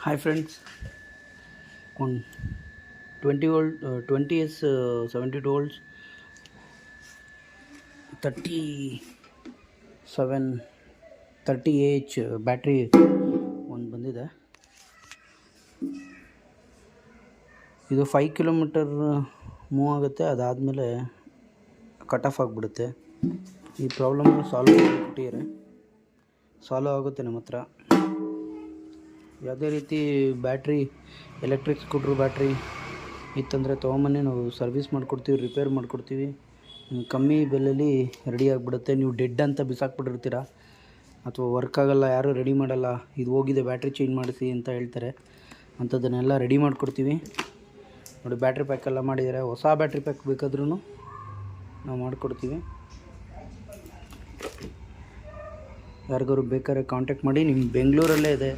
Hi friends, on 20 volt, 20 is 72 volts, 37 30 battery ಒಂದು ಬಂದಿದೆ. ಇದು 5 ಕಿಲೋಮೀಟರ್ ಮೂವ್ ಆಗುತ್ತೆ, ಅದಾದಮೇಲೆ ಕಟ್ ಆಫ್ ಆಗಿಬಿಡುತ್ತೆ. ಈ ಪ್ರಾಬ್ಲಮ್ ಸಾಲ್ವ್ ಆಗುತ್ತೆ ನಮ್ಮ ಹತ್ರ. ಯಾವುದೇ ರೀತಿ ಬ್ಯಾಟ್ರಿ ಎಲೆಕ್ಟ್ರಿಕ್ ಸ್ಕೂಟ್ರ್ ಬ್ಯಾಟ್ರಿ ಇತ್ತಂದರೆ ತೊಗೊಂಬನ್ನಿ, ನಾವು ಸರ್ವಿಸ್ ಮಾಡಿಕೊಡ್ತೀವಿ, ರಿಪೇರ್ ಮಾಡಿಕೊಡ್ತೀವಿ. ಕಮ್ಮಿ ಬೆಲೆಯಲ್ಲಿ ರೆಡಿ ಆಗಿಬಿಡುತ್ತೆ. ನೀವು ಡೆಡ್ ಅಂತ ಬಿಸಾಕ್ಬಿಟ್ಟಿರ್ತೀರ ಅಥವಾ ವರ್ಕ್ ಆಗೋಲ್ಲ, ಯಾರೂ ರೆಡಿ ಮಾಡಲ್ಲ, ಇದು ಹೋಗಿದೆ ಬ್ಯಾಟ್ರಿ ಚೇಂಜ್ ಮಾಡಿಸಿ ಅಂತ ಹೇಳ್ತಾರೆ. ಅಂಥದ್ದನ್ನೆಲ್ಲ ರೆಡಿ ಮಾಡಿಕೊಡ್ತೀವಿ. ನೋಡಿ, ಬ್ಯಾಟ್ರಿ ಪ್ಯಾಕ್ ಎಲ್ಲ ಮಾಡಿದ್ದಾರೆ. ಹೊಸ ಬ್ಯಾಟ್ರಿ ಪ್ಯಾಕ್ ಬೇಕಾದ್ರೂ ನಾವು ಮಾಡಿಕೊಡ್ತೀವಿ. ಯಾರಿಗಾರು ಬೇಕಾದ್ರೆ ಕಾಂಟ್ಯಾಕ್ಟ್ ಮಾಡಿ. ನಿಮ್ಮ ಬೆಂಗಳೂರಲ್ಲೇ ಇದೆ.